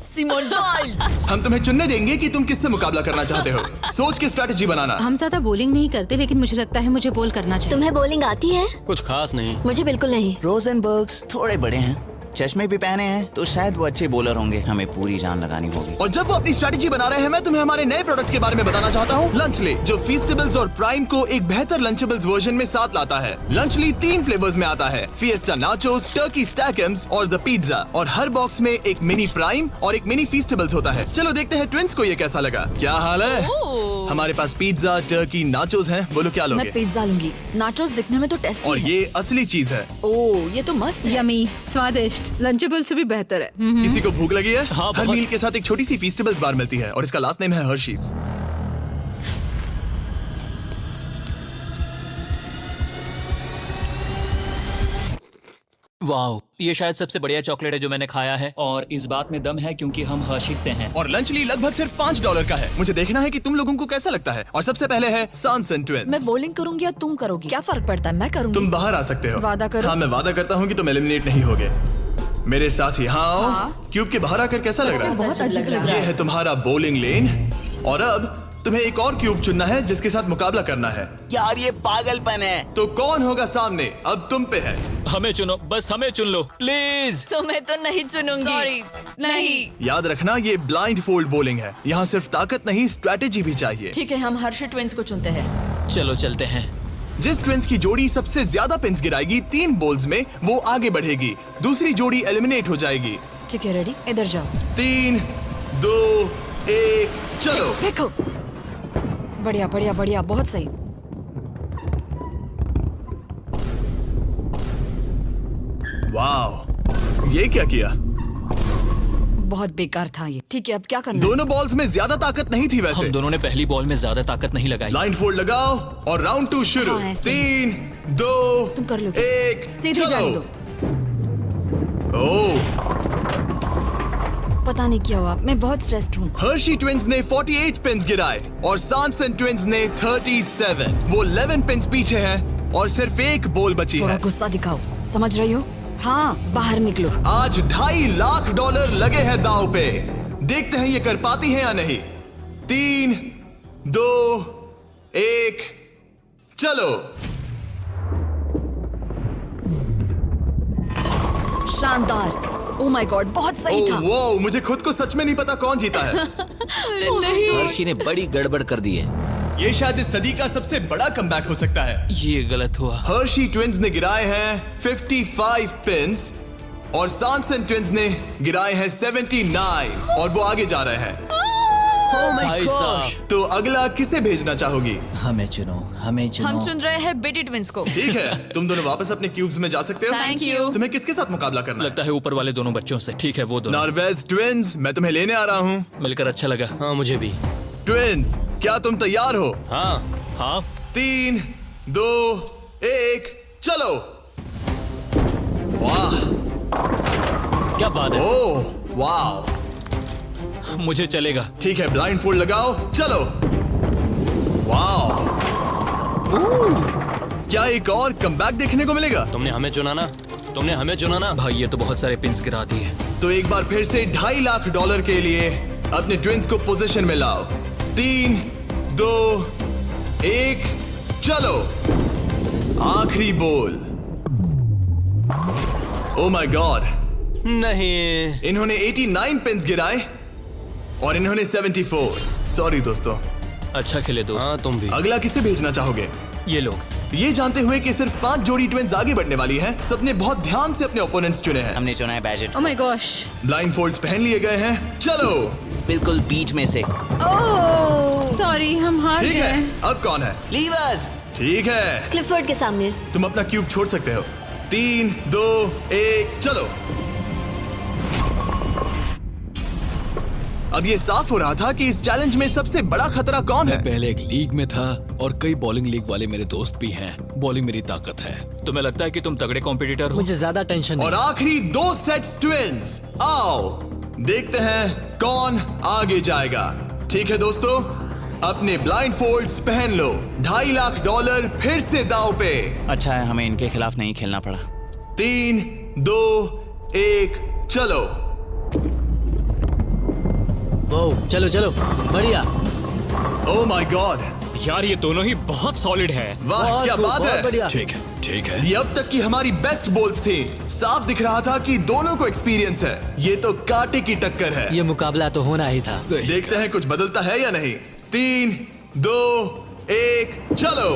Simone Biles. हम तुम्हें चुनने देंगे कि तुम किससे मुकाबला करना चाहते हो। सोच के स्ट्रैटेजी बनाना। हम ज्यादा बॉलिंग नहीं करते, लेकिन मुझे लगता है मुझे बॉल करना चाहिए। तुम्हें बॉलिंग आती है? कुछ खास नहीं। मुझे बिल्कुल नहीं। रोजनबर्ग्स थोड़े बड़े हैं। चश्मे भी पहने हैं तो शायद वो अच्छे बॉलर होंगे। हमें पूरी जान लगानी होगी। और जब वो अपनी स्ट्रेटेजी बना रहे हैं, मैं तुम्हें हमारे नए प्रोडक्ट के बारे में बताना चाहता हूँ, लंचली, जो फीस्टेबल्स और प्राइम को एक बेहतर लंचेबल्स वर्जन में साथ लाता है। लंचली 3 फ्लेवर्स में आता है, फिएस्टा नाचोस, टर्की स्टैकम्स और द पिज्जा। और हर बॉक्स में एक मिनी प्राइम और एक मिनी फीस्टेबल्स होता है। चलो देखते हैं ट्विंस को ये कैसा लगा। क्या हाल है? हमारे पास पिज्जा, टर्की, नाचोस हैं। बोलो क्या लोगे? मैं पिज्जा लूंगी। नाचोस दिखने में तो टेस्टी और है। ये असली चीज है। ओह, ये तो मस्त है। यमी, स्वादिष्ट, लंचेबल से भी बेहतर है। किसी को भूख लगी है? हाँ, हर बहुत। मील के साथ एक छोटी सी फीस्टेबल्स बार मिलती है और इसका लास्ट नेम है हर्शीज। वाओ, ये शायद सबसे बढ़िया चॉकलेट है जो मैंने खाया है, और इस बात में दम है क्योंकि हम हर्शीज से हैं। और लंचली लगभग सिर्फ $5 का है। मुझे देखना है कि तुम लोगों को कैसा लगता है। और सबसे पहले है सांसन ट्विंस। मैं बॉलिंग करूंगी या तुम करोगी? क्या फर्क पड़ता है? मैं करूंगी। तुम बाहर आ सकते हो। वादा करो। हाँ, मैं वादा करता हूँ कि तुम एलिमिनेट नहीं होगे। मेरे साथ यहाँ आओ। हाँ। क्यूब के बाहर आकर कैसा लग रहा है? बहुत अजीब लग रहा ये है। है तुम्हारा बॉलिंग लेन। और अब तुम्हें एक और क्यूब चुनना है जिसके साथ मुकाबला करना है। यार ये पागलपन है। तो कौन होगा सामने? अब तुम पे है। हमें चुनो, बस हमें चुन लो प्लीज। तुम्हें तो नहीं चुनूंगी। सॉरी, नहीं। याद रखना, ये ब्लाइंड फोल्ड बॉलिंग है। यहाँ सिर्फ ताकत नहीं, स्ट्रेटेजी भी चाहिए। ठीक है, हम हर्षी ट्विंस को चुनते हैं। चलो चलते हैं। जिस ट्विंस की जोड़ी सबसे ज्यादा पिन्स गिराएगी 3 बॉल्स में, वो आगे बढ़ेगी। दूसरी जोड़ी एलिमिनेट हो जाएगी। ठीक है, रेडी? इधर जाओ। 3, 2, 1, चलो। देखो, बढ़िया बढ़िया बढ़िया, बहुत सही। वाह, ये क्या किया? बहुत बेकार था ये। ठीक है, अब क्या करना है? दोनों बॉल्स में ज्यादा ताकत नहीं थी वैसे। हम दोनों ने पहली बॉल में ज्यादा ताकत नहीं लगाई। लाइन फोल्ड लगाओ और राउंड 2 शुरू। हाँ, ऐसे। 3, 2, तुम कर लोगे। 1, सीधे जाने दो। ओह, पता नहीं क्या हुआ, मैं बहुत स्ट्रेस्ड हूँ। हर्शी ट्विंस ने 48 पिन्स गिराए और सांसन ट्विंस ने 37। वो 11 पिन्स पीछे हैं और सिर्फ एक बॉल बची थोड़ा है। गुस्सा दिखाओ, समझ रही हो? हाँ, बाहर निकलो। आज $2.5 लाख लगे हैं दांव पे। देखते हैं ये कर पाती है या नहीं। 3, 2, 1, चलो। शानदार। ओह माय गॉड, बहुत सही था। वो मुझे खुद को सच में नहीं पता कौन जीता है। नहीं। हर्षी ने बड़ी गड़बड़ कर दी है। ये शायद इस सदी का सबसे बड़ा कमबैक हो सकता है। ये गलत हुआ। हर्शी ट्विंस ने गिराए हैं 55 पिन्स और सांसन ट्विंस ने गिराए हैं 79 और वो आगे जा रहे हैं। भाई साहब, तो अगला किसे भेजना चाहोगी? हमें चुनो, हमें चुनो। हम चुन रहे हैं बेटी ट्विंस को। ठीक है, तुम दोनों वापस अपने क्यूब्स में जा सकते हो। Thank you. तुम्हें किसके साथ मुकाबला करना है? लगता है ऊपर वाले दोनों बच्चों से। ठीक है, वो दोनों। नॉर्वेज ट्विंस, मैं तुम्हें लेने आ रहा हूँ। मिलकर अच्छा लगा। हाँ, मुझे भी। ट्विंस, क्या तुम तैयार हो? हाँ। हाँ, 3, 2, 1, चलो। वाह, क्या बात है? ओह, वाह। मुझे चलेगा। ठीक है, ब्लाइंड फोल्ड लगाओ, चलो। वाह, क्या एक और कमबैक देखने को मिलेगा? तुमने हमें चुना ना? तुमने हमें चुना ना? भाई ये तो बहुत सारे पिन्स गिरा दिए। तो एक बार फिर से $2.5 लाख के लिए अपने ट्विंस को पोजीशन में लाओ। 3, 2, 1, चलो। आखिरी बॉल। ओह माय गॉड, नहीं। इन्होंने 89 पिन्स गिराए और इन्होंने 74। सॉरी दोस्तों। अच्छा खेले दोस्त। हाँ, तुम भी। अगला किसे भेजना चाहोगे? ये लोग। ये जानते हुए कि सिर्फ 5 जोड़ी ट्विंस आगे बढ़ने वाली हैं, सबने बहुत ध्यान से अपने ओपोनेंट्स चुने हैं। हमने चुना है budget. Oh my gosh. Blindfolds पहन लिए गए हैं। चलो। बिल्कुल बीच में से। ओह, सॉरी, हम हार ठीक है, गए। अब कौन है? लीवर्स। ठीक है, क्लिफर्ड के सामने। तुम अपना क्यूब छोड़ सकते हो। 3, 2, 1, चलो। अब ये साफ हो रहा था कि इस चैलेंज में सबसे बड़ा खतरा कौन है। पहले एक लीग में था और कई बॉलिंग लीग वाले मेरे दोस्त भी हैं। बॉलिंग मेरी ताकत है। तुम्हें लगता है कि तुम तगड़े कॉम्पिटिटर हो? मुझे ज्यादा टेंशन और नहीं। आखिरी 2 सेट्स ट्विंस। आओ देखते हैं कौन आगे जाएगा। ठीक है दोस्तों, अपने ब्लाइंड फोल्ड्स पहन लो। $2.5 लाख फिर से दांव पे। अच्छा है हमें इनके खिलाफ नहीं खेलना पड़ा। 3, 2, 1, चलो। ओ, चलो चलो, बढ़िया। ओह माय गॉड, यार ये दोनों ही बहुत सॉलिड है। वाह क्या बात है। बढ़िया। ठीक है। ये अब तक की हमारी बेस्ट बोल्स थी। साफ दिख रहा था कि दोनों को एक्सपीरियंस है। ये तो कांटे की टक्कर है। ये मुकाबला तो होना ही था। देखते हैं कुछ बदलता है या नहीं। 3, 2, 1 चलो।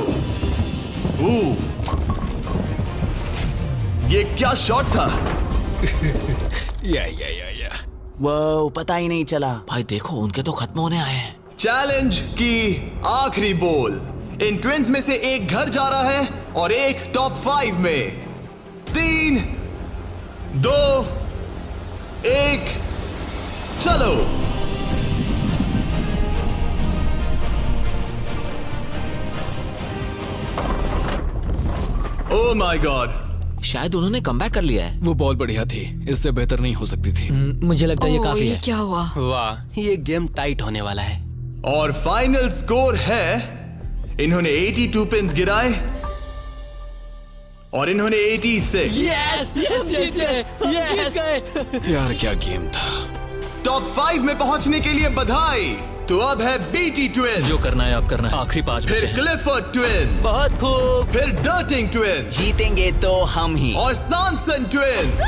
ये क्या शॉट था। या वो पता ही नहीं चला। भाई देखो उनके तो खत्म होने आए हैं। चैलेंज की आखिरी बॉल। इन ट्विंस में से एक घर जा रहा है और एक टॉप 5 में। 3, 2, 1 चलो। Oh my God. शायद उन्होंने कमबैक कर लिया है। वो बहुत बढ़िया थी, इससे बेहतर नहीं हो सकती थी। मुझे लगता है ये काफी ये है। क्या हुआ? वाह ये गेम टाइट होने वाला है। और फाइनल स्कोर है, इन्होंने 82 पिन्स गिराए और इन्होंने 86। यार क्या गेम था। टॉप 5 में पहुंचने के लिए बधाई। तो अब है बीटी ट्विंस, जो करना है आप करना है। आखिरी 5 बचे फिर हैं। क्लिफर्ड ट्विंस, बहुत खूब। फिर डर्टिंग ट्विंस जीतेंगे तो हम ही। और सॉनसन ट्विंस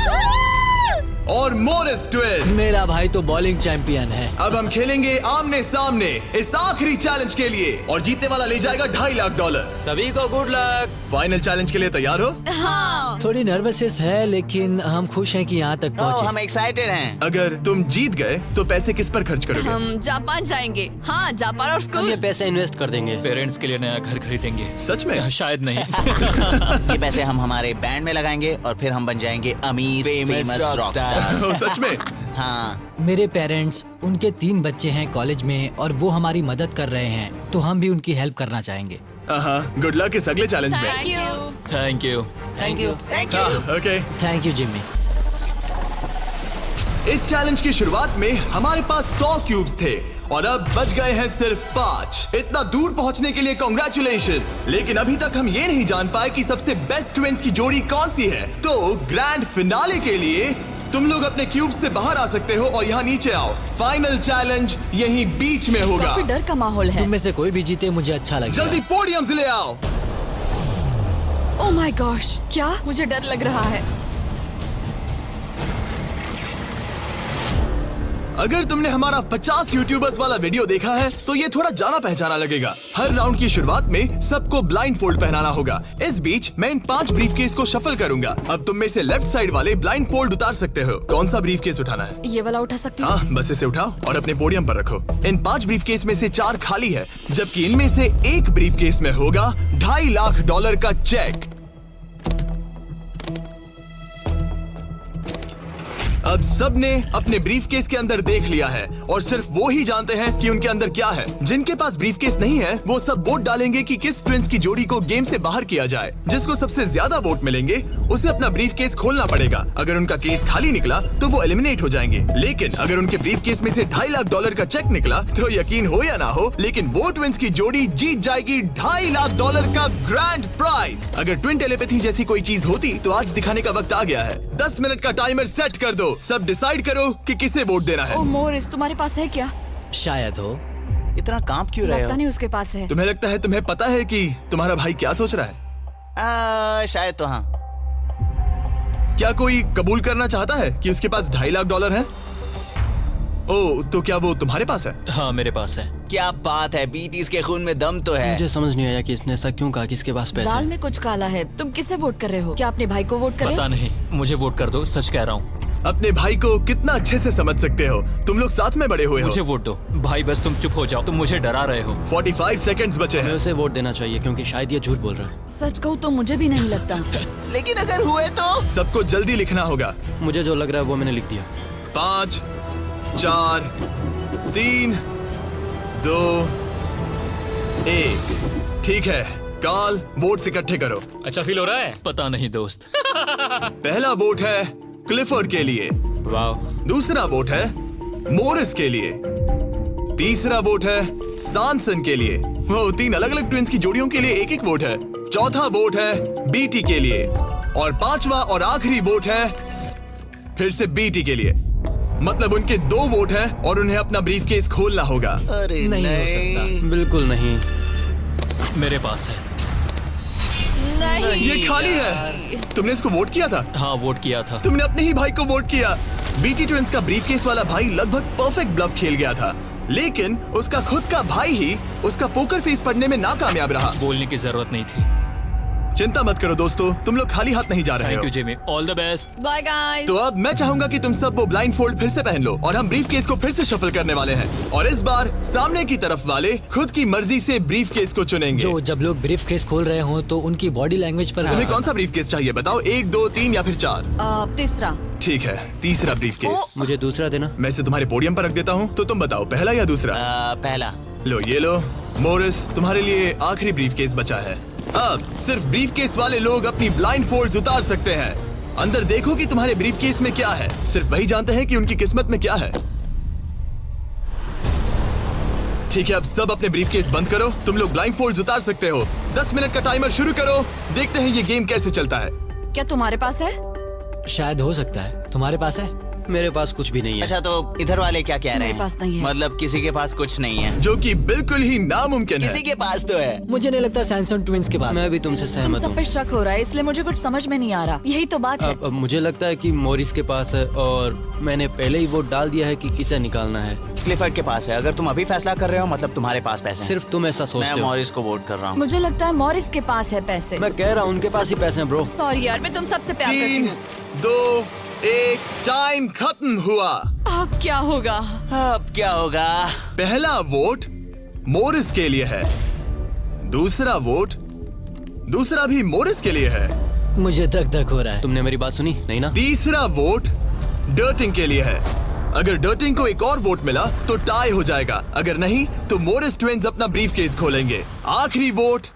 और मोरिस ट्विंस। मेरा भाई तो बॉलिंग चैंपियन है। अब हम खेलेंगे आमने सामने इस आखिरी चैलेंज के लिए और जीतने वाला ले जाएगा $2.5 लाख। सभी को गुड लक। फाइनल चैलेंज के लिए तैयार हो? हाँ। थोड़ी नर्वसनेस है लेकिन हम खुश हैं कि यहाँ तक ओह, पहुँचे। हम एक्साइटेड हैं। अगर तुम जीत गए तो पैसे किस पर खर्च करोगे? हम जापान जाएंगे। हाँ, जापान और हम स्कूल। ये पैसे इन्वेस्ट कर देंगे। पेरेंट्स के लिए नया घर खरीदेंगे। सच में? शायद नहीं। ये पैसे हम हमारे बैंड में लगाएंगे और फिर हम बन जाएंगे अमीर फेमस रॉक स्टार्स। ओह, सच में? हाँ। मेरे पेरेंट्स, उनके 3 बच्चे हैं कॉलेज में और वो हमारी मदद कर रहे हैं, तो हम भी उनकी हेल्प करना चाहेंगे। गुड लक इस अगले चैलेंज में। Thank you. Thank you. Thank you. Okay. Thank you Jimmy. इस चैलेंज की शुरुआत में हमारे पास 100 क्यूब्स थे और अब बच गए हैं सिर्फ 5। इतना दूर पहुंचने के लिए कांग्रेचुलेशंस। लेकिन अभी तक हम ये नहीं जान पाए कि सबसे बेस्ट ट्विंस की जोड़ी कौन सी है। तो ग्रैंड फिनाले के लिए तुम लोग अपने क्यूब्स से बाहर आ सकते हो और यहाँ नीचे आओ। फाइनल चैलेंज यहीं बीच में होगा। काफी डर का माहौल है। तुम में से कोई भी जीते मुझे अच्छा लगेगा। जल्दी पोडियम से ले आओ। ओह माय गॉश, क्या? मुझे डर लग रहा है। अगर तुमने हमारा 50 यूट्यूबर्स वाला वीडियो देखा है तो ये थोड़ा जाना पहचाना लगेगा। हर राउंड की शुरुआत में सबको ब्लाइंड फोल्ड पहनाना होगा। इस बीच मैं इन 5 ब्रीफकेस को शफल करूंगा। अब तुम में से लेफ्ट साइड वाले ब्लाइंड फोल्ड उतार सकते हो। कौन सा ब्रीफकेस उठाना है? ये वाला उठा सकती हूँ? हाँ, बस इसे उठाओ और अपने पोडियम पर रखो। इन 5 ब्रीफकेस में से 4 खाली है, जबकि इनमें से एक ब्रीफकेस में होगा $2.5 लाख का चेक। अब सबने अपने ब्रीफकेस के अंदर देख लिया है और सिर्फ वो ही जानते हैं कि उनके अंदर क्या है। जिनके पास ब्रीफकेस नहीं है वो सब वोट डालेंगे कि किस ट्विंस की जोड़ी को गेम से बाहर किया जाए। जिसको सबसे ज्यादा वोट मिलेंगे उसे अपना ब्रीफकेस खोलना पड़ेगा। अगर उनका केस खाली निकला तो वो एलिमिनेट हो जाएंगे। लेकिन अगर उनके ब्रीफकेस में से $2.5 लाख का चेक निकला तो यकीन हो या ना हो, लेकिन वो ट्विंस की जोड़ी जीत जाएगी $2.5 लाख का ग्रैंड प्राइज। अगर ट्विन टेलीपैथी जैसी कोई चीज होती तो आज दिखाने का वक्त आ गया है। 10 मिनट का टाइमर सेट कर दो। सब डिसाइड करो कि किसे वोट देना है। ओह मोरिस, तुम्हारे पास है क्या? शायद हो। इतना कांप क्यों रहे लगता हो? नहीं उसके पास है। तुम्हें लगता है तुम्हें पता है कि तुम्हारा भाई क्या सोच रहा है? शायद तो हाँ। क्या कोई कबूल करना चाहता है कि उसके पास $2.5 लाख है? ओह, तो क्या वो तुम्हारे पास है? हाँ मेरे पास है। क्या बात है, बीटीज के खून में दम तो है। मुझे समझ नहीं आया कि इसने ऐसा क्यों कहा कि इसके पास पैसे दाल हैं। में कुछ काला है। तुम किसे वोट कर रहे हो? क्या अपने भाई को वोट कर रहे पता हो? नहीं, मुझे वोट कर दो, सच कह रहा हूँ। अपने भाई को कितना अच्छे से समझ सकते हो। तुम लोग साथ में बड़े हुए हो। मुझे वोट दो भाई, बस तुम चुप हो जाओ। तुम मुझे डरा रहे हो। 45 सेकंड्स बचे हमें हैं। उसे वोट देना चाहिए क्योंकि शायद ये झूठ बोल रहा है। सच कहूँ तो मुझे भी नहीं लगता। लेकिन अगर हुए तो? सबको जल्दी लिखना होगा। मुझे जो लग रहा है वो मैंने लिख दिया। 5, 4, 3, 2, 1। ठीक है, कार्ल वोट्स इकट्ठे करो। अच्छा फील हो रहा है? पता नहीं दोस्त। पहला वोट है क्लिफर्ड के लिए। वाह। दूसरा वोट है मोरिस के लिए। तीसरा वोट है सॉनसन के लिए। वो 3 अलग अलग ट्विंस की जोड़ियों के लिए एक वोट है। चौथा वोट है बीटी के लिए और 5वां और आखिरी वोट है फिर से बीटी के लिए। मतलब उनके 2 वोट हैं और उन्हें अपना ब्रीफकेस खोलना होगा। अरे नहीं हो सकता। बिल्कुल नहीं। मेरे पास है। नहीं ये खाली है। तुमने इसको वोट किया था? हाँ, वोट किया था। तुमने अपने ही भाई को वोट किया। बीटी ट्विंस का ब्रीफकेस वाला भाई लगभग परफेक्ट ब्लफ खेल गया था, लेकिन उसका खुद का भाई ही उसका पोकर फेस पढ़ने में नाकामयाब रहा। बोलने की जरूरत नहीं थी। चिंता मत करो दोस्तों, तुम लोग खाली हाथ नहीं जा रहे थैंक हो। You Jimmy, all the best. Bye guys. तो अब मैं चाहूंगा कि तुम सब वो ब्लाइंड फोल्ड फिर से पहन लो और हम ब्रीफकेस को फिर से शफल करने वाले हैं, और इस बार सामने की तरफ वाले खुद की मर्जी से ब्रीफकेस को चुनेंगे। जो जब लोग ब्रीफकेस खोल रहे हो तो उनकी बॉडी लैंग्वेज पर तुम्हें कौन सा ब्रीफकेस चाहिए बताओ? 1, 2, 3 या फिर 4? तीसरा। ठीक है, तीसरा ब्रीफकेस। मुझे दूसरा देना। मैं इसे तुम्हारे पोडियम पर रख देता हूँ, तो तुम बताओ पहला या दूसरा? पहला। लो ये लो मोरिस, तुम्हारे लिए आखिरी ब्रीफकेस बचा है। अब सिर्फ ब्रीफकेस वाले लोग अपनी ब्लाइंड फोल्ड्स उतार सकते हैं। अंदर देखो कि तुम्हारे ब्रीफकेस में क्या है। सिर्फ वही जानते हैं कि उनकी किस्मत में क्या है। ठीक है, अब सब अपने ब्रीफकेस बंद करो। तुम लोग ब्लाइंड फोल्ड्स उतार सकते हो। 10 मिनट का टाइमर शुरू करो। देखते हैं ये गेम कैसे चलता है। क्या तुम्हारे पास है? शायद हो सकता है। तुम्हारे पास है? मेरे पास कुछ भी नहीं है। अच्छा, तो इधर वाले क्या कह रहे मेरे हैं? पास नहीं है। मतलब किसी के पास कुछ नहीं है? जो कि बिल्कुल ही नामुमकिन है। किसी के पास तो है। मुझे नहीं लगता सैमसंग ट्विंस के पास मैं है। भी तुमसे तुम सहमत सब हूँ। पे शक हो रहा है, इसलिए मुझे कुछ समझ में नहीं आ रहा। यही तो बात है। अब मुझे लगता है कि मोरिस के पास है, और मैंने पहले ही वोट डाल दिया है कि किसे निकालना है। क्लिफर्ड के पास है। अगर तुम अभी फैसला कर रहे हो मतलब तुम्हारे पास पैसे हैं। सिर्फ तुम ऐसा मैं सोचते हो। मॉरिस को वोट कर रहा हूँ। मुझे लगता है मॉरिस के पास है पैसे। मैं कह रहा हूँ उनके पास ही पैसे हैं ब्रो। सॉरी यार, मैं तुम सबसे प्यार करती 3, हूँ। 2, 1 टाइम खत्म हुआ। अब क्या होगा? अब क्या होगा? पहला वोट मोरिस के लिए है। दूसरा भी मोरिस के लिए है। मुझे धक धक हो रहा है। तुमने मेरी बात सुनी नहीं ना? तीसरा वोट डर्टिंग के लिए है। अगर डर्टिंग को एक और वोट मिला तो टाई हो जाएगा, अगर नहीं तो मोरिस ट्विंस अपना ब्रीफकेस खोलेंगे। आखिरी वोट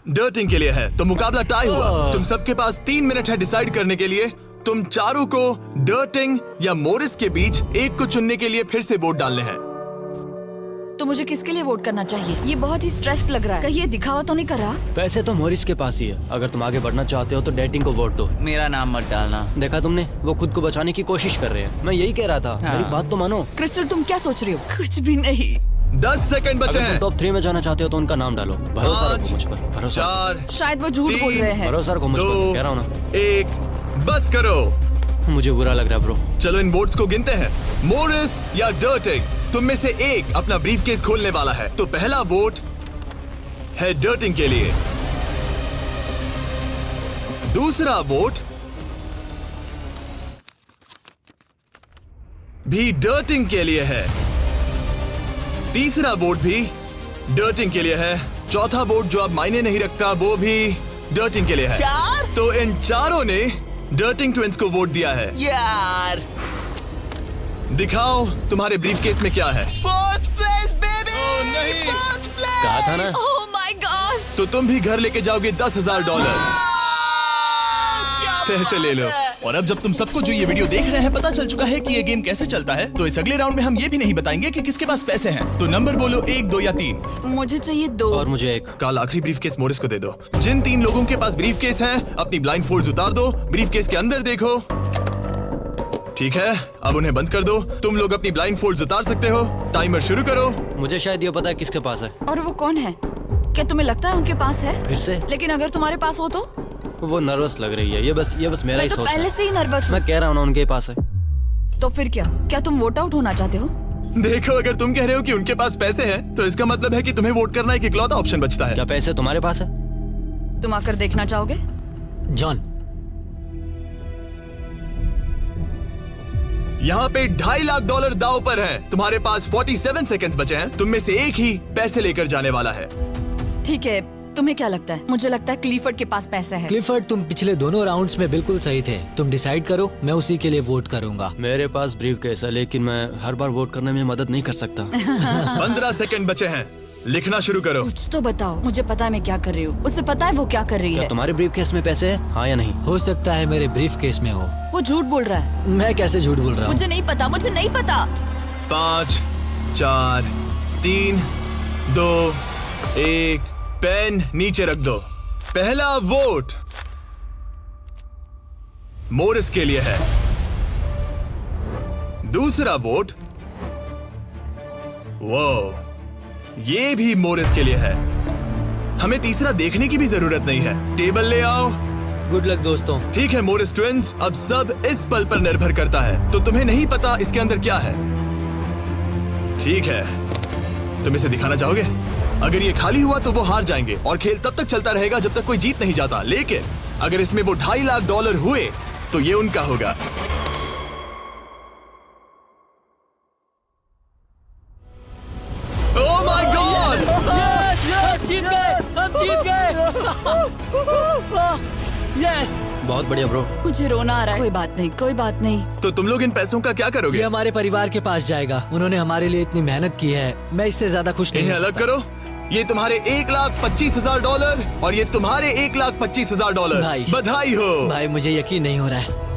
डर्टिंग के लिए है, तो मुकाबला टाई हुआ। तुम सबके पास 3 मिनट है डिसाइड करने के लिए। तुम चारों को डर्टिंग या मोरिस के बीच एक को चुनने के लिए फिर से वोट डालने हैं। तो मुझे किसके लिए वोट करना चाहिए? ये बहुत ही स्ट्रेस्ड लग रहा है। कहीं ये दिखावा तो नहीं कर रहा? पैसे तो मोरिस के पास ही है। अगर तुम आगे बढ़ना चाहते हो तो डेटिंग को वोट दो। मेरा नाम मत डालना। देखा तुमने, वो खुद को बचाने की कोशिश कर रहे हैं। मैं यही कह रहा था। मेरी बात तो मानो। क्रिस्टल, तुम क्या सोच रही हो? कुछ भी नहीं। 10 सेकंड बचे अगर तुम हैं। टॉप 3 में जाना चाहते हो तो उनका नाम डालो। भरोसा रखो मुझ पर। भरोसा 4, शायद वो झूठ बोल रहे हैं। भरोसा रखो मुझ पर, 2, कह रहा हूँ ना। 1 बस करो। मुझे बुरा लग रहा है ब्रो। चलो इन वोट्स को गिनते हैं। मोरिस या डर्टिंग, तुम में से एक अपना ब्रीफकेस खोलने वाला है। तो पहला वोट है डर्टिंग के लिए। दूसरा वोट भी डर्टिंग के लिए है। तीसरा वोट भी डर्टिंग के लिए है। चौथा वोट जो अब मायने नहीं रखता वो भी डर्टिंग के लिए है। 4? तो इन चारों ने डर्टिंग ट्विंस को वोट दिया है। यार, दिखाओ तुम्हारे ब्रीफकेस में क्या है। 4th place baby! ओह, नहीं। 4th place! कहा था ना। ओह माय गॉश! तो तुम भी घर लेके जाओगे $10,000। पैसे ले लो। और अब जब तुम सबको जो ये वीडियो देख रहे हैं पता चल चुका है कि ये गेम कैसे चलता है, तो इस अगले राउंड में हम ये भी नहीं बताएंगे कि किसके पास पैसे हैं। तो नंबर बोलो 1, 2 या 3। मुझे चाहिए 2। और मुझे 1। कल आखिरी ब्रीफकेस मोरिस को दे दो। जिन 3 लोगों के पास ब्रीफकेस हैं, अपनी ब्लाइंड फोल्ड्स उतार दो। ब्रीफकेस के अंदर देखो। ठीक है, अब उन्हें बंद कर दो। तुम लोग अपनी ब्लाइंड फोल्ड्स उतार सकते हो। टाइमर शुरू करो। मुझे शायद ये पता है किसके पास है। और वो कौन है? क्या तुम्हें लगता है उनके पास है? फिर से लेकिन अगर तुम्हारे पास हो तो? वो नर्वस लग रही है। ये बस मेरा मैं ही तो सोच पहले है। से ही नर्वस हूँ। मैं कह रहा हूँ ना उनके पास है। तो फिर क्या तुम वोट आउट होना चाहते हो? देखो, अगर तुम कह रहे हो कि उनके पास पैसे हैं, तो इसका मतलब है कि तुम्हें वोट करना एक इकलौता ऑप्शन बचता है। क्या पैसे तुम्हारे पास है? तुम आकर देखना चाहोगे? जॉन, यहाँ पे $2.5 लाख दाव पर हैं। तुम्हारे पास 47 सेकंड्स बचे हैं। तुम में से एक ही पैसे लेकर जाने वाला है। ठीक है, तुम्हें क्या लगता है? मुझे लगता है क्लिफर्ड के पास पैसा है। क्लिफर्ड, तुम पिछले दोनों राउंड्स में बिल्कुल सही थे। तुम डिसाइड करो, मैं उसी के लिए वोट करूंगा। मेरे पास ब्रीफकेस है, लेकिन मैं हर बार वोट करने में मदद नहीं कर सकता। 15 सेकंड बचे हैं। लिखना शुरू करो। कुछ तो बताओ। मुझे पता है मैं क्या कर रही हूँ। उसे पता है वो क्या कर रही क्या है। तुम्हारे ब्रीफकेस में पैसे हैं? हाँ या नहीं? हो सकता है मेरे ब्रीफकेस में हो। वो झूठ बोल रहा है। मैं कैसे झूठ बोल रहा हूँ? मुझे नहीं पता, मुझे नहीं पता। 5, 4, 3, 2, 1 पेन नीचे रख दो। पहला वोट मोरिस के लिए है। दूसरा वोट ये भी मोरिस के लिए है। हमें तीसरा देखने की भी जरूरत नहीं है। टेबल ले आओ। गुड लक दोस्तों। ठीक है मोरिस ट्विंस, अब सब इस पल पर निर्भर करता है। तो तुम्हें नहीं पता इसके अंदर क्या है। ठीक है, तुम इसे दिखाना चाहोगे? अगर ये खाली हुआ तो वो हार जाएंगे और खेल तब तक चलता रहेगा जब तक कोई जीत नहीं जाता। लेकिन अगर इसमें वो $2.5 लाख हुए तो ये उनका होगा। Oh my God! जीत गए, हम जीत गए। यस, बहुत बढ़िया ब्रो। मुझे रोना आ रहा है। कोई बात नहीं, कोई बात नहीं। तो तुम लोग इन पैसों का क्या ये करोगे? हमारे परिवार के पास जाएगा। उन्होंने हमारे लिए इतनी मेहनत की है, मैं इससे ज्यादा खुश नहीं इन्हें हो अलग सकता। करो। ये तुम्हारे $1,25,000 और ये तुम्हारे $1,25,000। भाई। बधाई हो। भाई मुझे यकीन नहीं हो रहा है।